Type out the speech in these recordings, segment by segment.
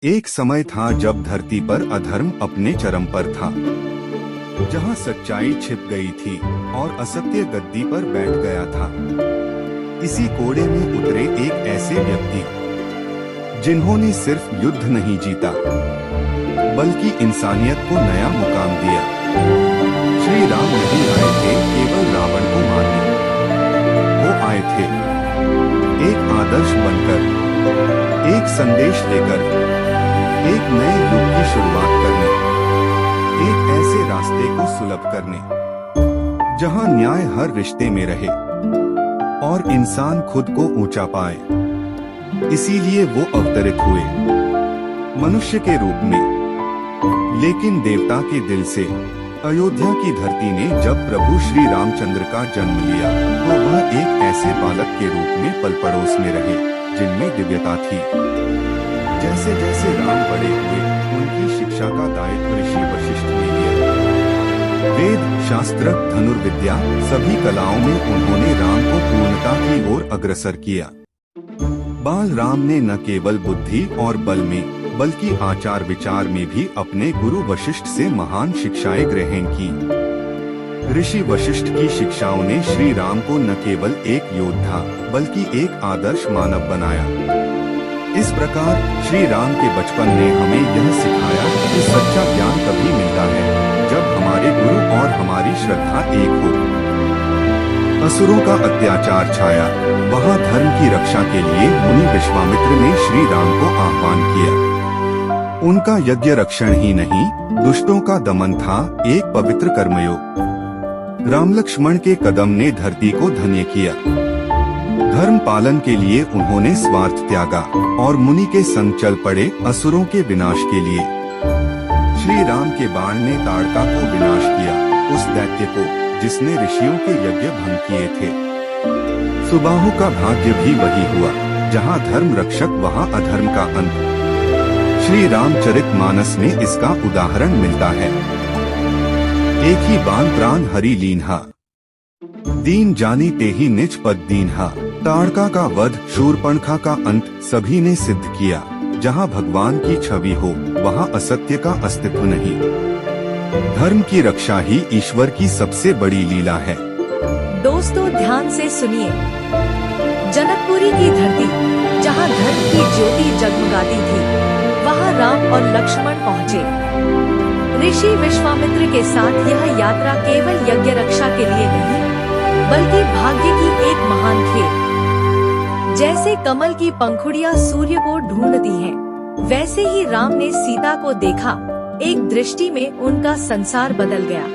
एक समय था जब धरती पर अधर्म अपने चरम पर था, जहां सच्चाई छिप गई थी और असत्य गद्दी पर बैठ गया था। इसी कोड़े में उतरे एक ऐसे व्यक्ति जिन्होंने सिर्फ युद्ध नहीं जीता बल्कि इंसानियत को नया मुकाम दिया। श्री राम नहीं आए थे केवल रावण को मारने, वो आए थे एक आदर्श बनकर, एक संदेश लेकर, एक नए युग की शुरुआत करने, एक ऐसे रास्ते को सुलभ करने जहां न्याय हर रिश्ते में रहे और इंसान खुद को ऊंचा पाए। इसीलिए वो अवतरित हुए मनुष्य के रूप में, लेकिन देवता के दिल से। अयोध्या की धरती ने जब प्रभु श्री रामचंद्र का जन्म लिया तो वह एक ऐसे बालक के रूप में पल पड़ोस में रहे जिनमें दिव्यता थी। जैसे जैसे राम बड़े हुए, उनकी शिक्षा का दायित्व ऋषि वशिष्ठ ने लिया। वेद, शास्त्र, धनुर्विद्या सभी कलाओं में उन्होंने राम को पूर्णता की ओर अग्रसर किया। बाल राम ने न केवल बुद्धि और बल में बल्कि आचार विचार में भी अपने गुरु वशिष्ठ से महान शिक्षाएं ग्रहण की। ऋषि वशिष्ठ की शिक्षाओं ने श्री राम को न केवल एक योद्धा बल्कि एक आदर्श मानव बनाया। इस प्रकार श्री राम के बचपन ने हमें यह सिखाया कि सच्चा ज्ञान तभी मिलता है जब हमारे गुरु और हमारी श्रद्धा एक हो। असुरों का अत्याचार छाया, वहाँ धर्म की रक्षा के लिए मुनि विश्वामित्र ने श्री राम को आह्वान किया। उनका यज्ञ रक्षण ही नहीं, दुष्टों का दमन था एक पवित्र कर्मयोग। राम लक्ष्मण के कदम ने धरती को धन्य किया। धर्म पालन के लिए उन्होंने स्वार्थ त्यागा और मुनि के संग चल पड़े असुरों के विनाश के लिए। श्री राम के बाण ने ताड़का को विनाश किया, उस दैत्य को जिसने ऋषियों के यज्ञ भंग किए थे। सुबाहु का भाग्य भी वही हुआ, जहाँ धर्म रक्षक वहाँ अधर्म का अंत। श्री रामचरित मानस में इसका उदाहरण मिलता है। एक ही बाण प्राण हरि लीन्हा, दीन जानी ते ही निज पद दीन्हा। ताड़का का वध, शूर्पणखा का अंत सभी ने सिद्ध किया। जहाँ भगवान की छवि हो वहाँ असत्य का अस्तित्व नहीं। धर्म की रक्षा ही ईश्वर की सबसे बड़ी लीला है। दोस्तों ध्यान से सुनिए। जनकपुरी की धरती जहाँ धर्म की ज्योति जगमगाती थी, वहाँ राम और लक्ष्मण पहुँचे। ऋषि विश्वामित्र के साथ यह यात्रा केवल यज्ञ रक्षा के लिए नहीं बल्कि भाग्य की एक महान खेल। जैसे कमल की पंखुड़ियाँ सूर्य को ढूंढती हैं, वैसे ही राम ने सीता को देखा। एक दृष्टि में उनका संसार बदल गया।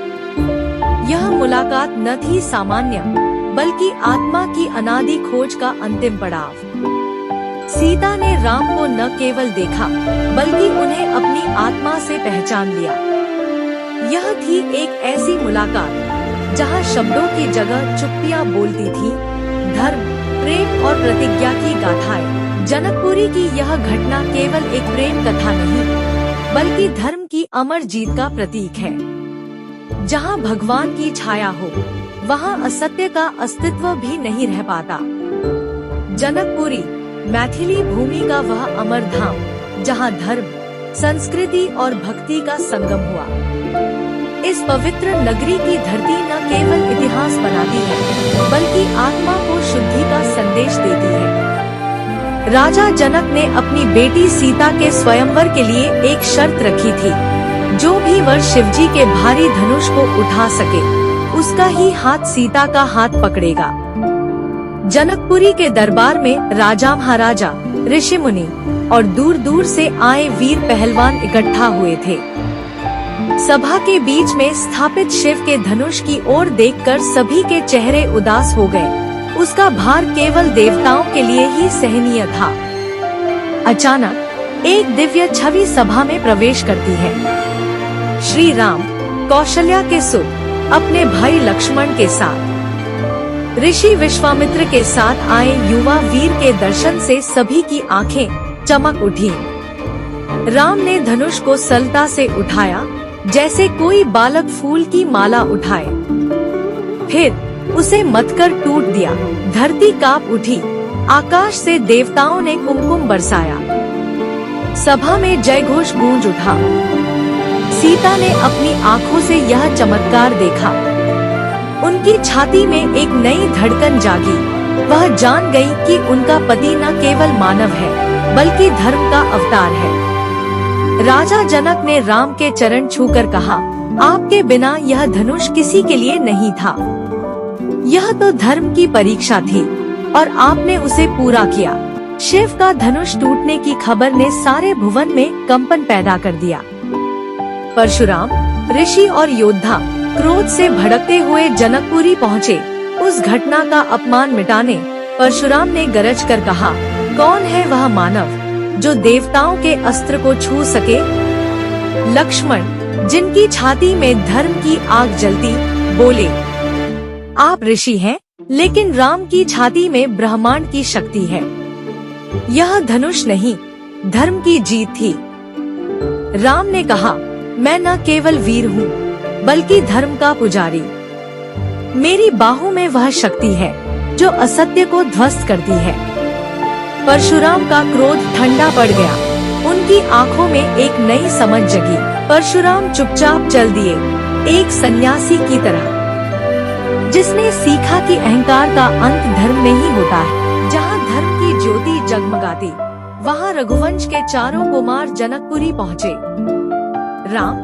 यह मुलाकात न थी सामान्य बल्कि आत्मा की अनादि खोज का अंतिम पड़ाव। सीता ने राम को न केवल देखा बल्कि उन्हें अपनी आत्मा से पहचान लिया। यह थी एक ऐसी मुलाकात जहां शब्दों की जगह चुप्पियां बोलती थी। धर्म, प्रेम और प्रतिज्ञा की गाथाएं। जनकपुरी की यह घटना केवल एक प्रेम कथा नहीं बल्कि धर्म की अमर जीत का प्रतीक है। जहां भगवान की छाया हो वहां असत्य का अस्तित्व भी नहीं रह पाता। जनकपुरी मैथिली भूमि का वह अमर धाम जहां धर्म, संस्कृति और भक्ति का संगम हुआ। इस पवित्र नगरी की धरती न केवल इतिहास बनाती है बल्कि आत्मा को शुद्धि का संदेश देती है। राजा जनक ने अपनी बेटी सीता के स्वयंवर के लिए एक शर्त रखी थी, जो भी वर शिवजी के भारी धनुष को उठा सके उसका ही हाथ सीता का हाथ पकड़ेगा। जनकपुरी के दरबार में राजा, महाराजा, ऋषि मुनि और दूर दूर से आए वीर पहलवान इकट्ठा हुए थे। सभा के बीच में स्थापित शिव के धनुष की ओर देखकर सभी के चेहरे उदास हो गए। उसका भार केवल देवताओं के लिए ही सहनीय था। अचानक एक दिव्य छवि सभा में प्रवेश करती है। श्री राम कौशल्या के सुत अपने भाई लक्ष्मण के साथ। ऋषि विश्वामित्र के साथ आए युवा वीर के दर्शन से सभी की आंखें चमक उठी। राम ने धनुष को सरलता से उठाया जैसे कोई बालक फूल की माला उठाए, फिर उसे मथकर टूट दिया। धरती कांप उठी, आकाश से देवताओं ने कुमकुम बरसाया। सभा में जयघोष गूंज उठा। सीता ने अपनी आंखों से यह चमत्कार देखा। उनकी छाती में एक नई धड़कन जागी। वह जान गई कि उनका पति न केवल मानव है बल्कि धर्म का अवतार है। राजा जनक ने राम के चरण छूकर कहा, आपके बिना यह धनुष किसी के लिए नहीं था। यह तो धर्म की परीक्षा थी और आपने उसे पूरा किया। शिव का धनुष टूटने की खबर ने सारे भुवन में कंपन पैदा कर दिया। परशुराम, ऋषि और योद्धा क्रोध से भड़कते हुए जनकपुरी पहुँचे। उस घटना का अपमान मिटाने परशुराम ने गरज कर कहा, कौन है वह मानव जो देवताओं के अस्त्र को छू सके? लक्ष्मण, जिनकी छाती में धर्म की आग जलती, बोले, आप ऋषि हैं, लेकिन राम की छाती में ब्रह्मांड की शक्ति है। यह धनुष नहीं, धर्म की जीत थी। राम ने कहा, मैं न केवल वीर हूँ बल्कि धर्म का पुजारी। मेरी बाहों में वह शक्ति है जो असत्य को ध्वस्त करती है। परशुराम का क्रोध ठंडा पड़ गया। उनकी आंखों में एक नई समझ जगी। परशुराम चुपचाप चल दिए, एक सन्यासी की तरह, जिसने सीखा कि अहंकार का अंत धर्म में ही होता है। जहाँ धर्म की ज्योति जगमगाती, वहाँ रघुवंश के चारों कुमार जनकपुरी पहुँचे। राम,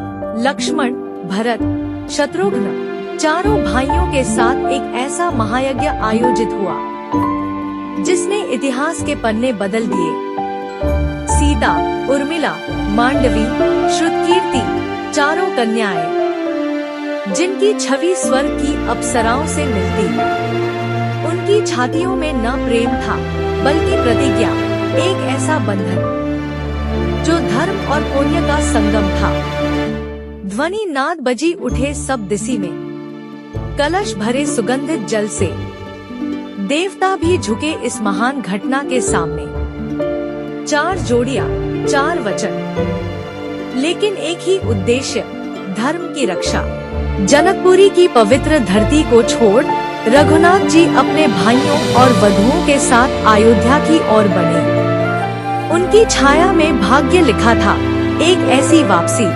लक्ष्मण, भरत, शत्रुघ्न चारों भाइयों के साथ एक ऐसा महायज्ञ आयोजित हुआ जिसने इतिहास के पन्ने बदल दिए। सीता, उर्मिला, मांडवी, श्रुतकीर्ति चारों कन्याएं, जिनकी छवि स्वर्ग की अप्सराओं से मिलती। उनकी छातियों में न प्रेम था बल्कि प्रतिज्ञा, एक ऐसा बंधन जो धर्म और पुण्य का संगम था। ध्वनि नाद बजी उठे सब दिशा में, कलश भरे सुगंधित जल से। देवता भी झुके इस महान घटना के सामने। 4 जोड़ियां, 4 वचन, लेकिन एक ही उद्देश्य, धर्म की रक्षा। जनकपुरी की पवित्र धरती को छोड़ रघुनाथ जी अपने भाइयों और वधुओं के साथ अयोध्या की ओर बढ़े। उनकी छाया में भाग्य लिखा था, एक ऐसी वापसी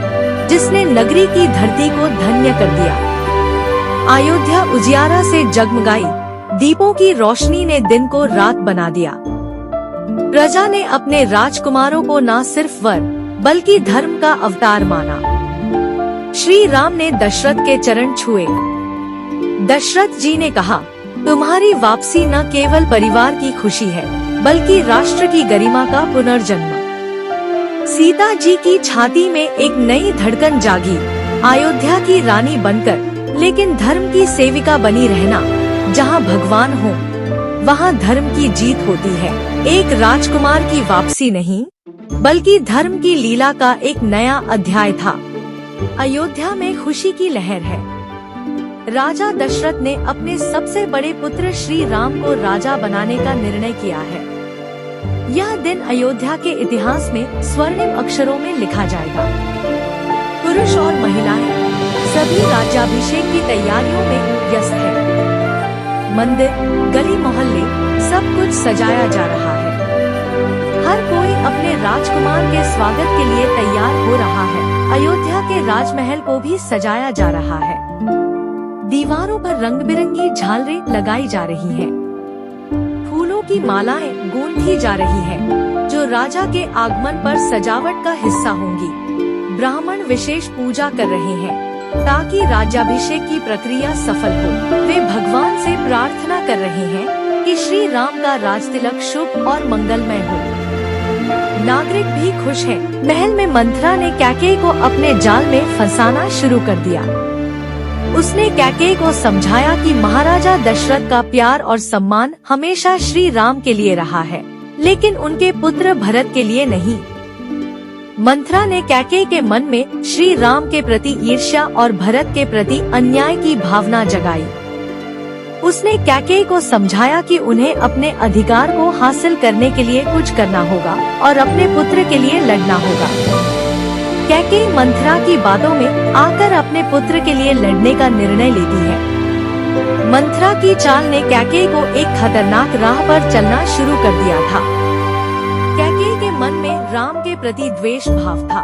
जिसने नगरी की धरती को धन्य कर दिया। अयोध्या उजियारा से जगमगाई। दीपों की रोशनी ने दिन को रात बना दिया। प्रजा ने अपने राजकुमारों को न सिर्फ वर बल्कि धर्म का अवतार माना। श्री राम ने दशरथ के चरण छुए। दशरथ जी ने कहा, तुम्हारी वापसी न केवल परिवार की खुशी है बल्कि राष्ट्र की गरिमा का पुनर्जन्म। सीता जी की छाती में एक नई धड़कन जागी। अयोध्या की रानी बनकर, लेकिन धर्म की सेविका बनी रहना। जहाँ भगवान हो वहाँ धर्म की जीत होती है। एक राजकुमार की वापसी नहीं बल्कि धर्म की लीला का एक नया अध्याय था। अयोध्या में खुशी की लहर है। राजा दशरथ ने अपने सबसे बड़े पुत्र श्री राम को राजा बनाने का निर्णय किया है। यह दिन अयोध्या के इतिहास में स्वर्णिम अक्षरों में लिखा जाएगा। पुरुष और महिलाएं सभी राज्याभिषेक की तैयारियों में व्यस्त है। मंदिर, गली मोहल्ले सब कुछ सजाया जा रहा है। हर कोई अपने राजकुमार के स्वागत के लिए तैयार हो रहा है। अयोध्या के राजमहल को भी सजाया जा रहा है। दीवारों पर रंग बिरंगी झालरें लगाई जा रही हैं। फूलों की मालाएं गूंथी जा रही हैं, जो राजा के आगमन पर सजावट का हिस्सा होंगी। ब्राह्मण विशेष पूजा कर रहे हैं ताकि राज्याभिषेक की प्रक्रिया सफल हो। वे भगवान से प्रार्थना कर रहे हैं कि श्री राम का राजतिलक शुभ और मंगलमय हो। नागरिक भी खुश हैं। महल में मंथरा ने कैकेयी को अपने जाल में फंसाना शुरू कर दिया। उसने कैकेयी को समझाया कि महाराजा दशरथ का प्यार और सम्मान हमेशा श्री राम के लिए रहा है, लेकिन उनके पुत्र भरत के लिए नहीं। मंथरा ने कैकेयी के मन में श्री राम के प्रति ईर्ष्या और भरत के प्रति अन्याय की भावना जगाई। उसने कैकेयी को समझाया कि उन्हें अपने अधिकार को हासिल करने के लिए कुछ करना होगा और अपने पुत्र के लिए लड़ना होगा। कैकेयी मंथरा की बातों में आकर अपने पुत्र के लिए लड़ने का निर्णय लेती है। मंथरा की चाल ने कैकेयी को एक खतरनाक राह पर चलना शुरू कर दिया था। कैकेयी के मन में राम के प्रति द्वेष भाव था।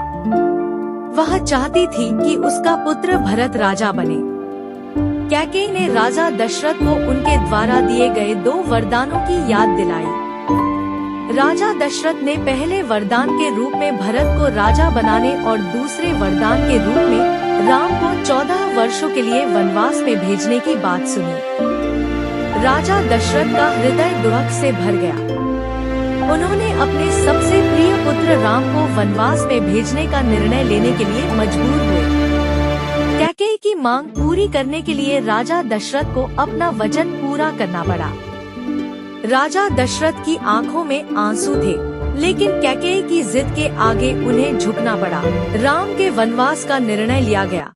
वह चाहती थी कि उसका पुत्र भरत राजा बने। कैकेयी ने राजा दशरथ को उनके द्वारा दिए गए 2 वरदानों की याद दिलाई। राजा दशरथ ने पहले वरदान के रूप में भरत को राजा बनाने और दूसरे वरदान के रूप में राम को 14 वर्षों के लिए वनवास में भेजने की बात सुनी। राजा दशरथ का हृदय दुख से भर गया। उन्होंने अपने सबसे प्रिय पुत्र राम को वनवास में भेजने का निर्णय लेने के लिए मजबूर हुए। कैकेयी की मांग पूरी करने के लिए राजा दशरथ को अपना वचन पूरा करना पड़ा। राजा दशरथ की आंखों में आंसू थे, लेकिन कैकेयी की जिद के आगे उन्हें झुकना पड़ा। राम के वनवास का निर्णय लिया गया।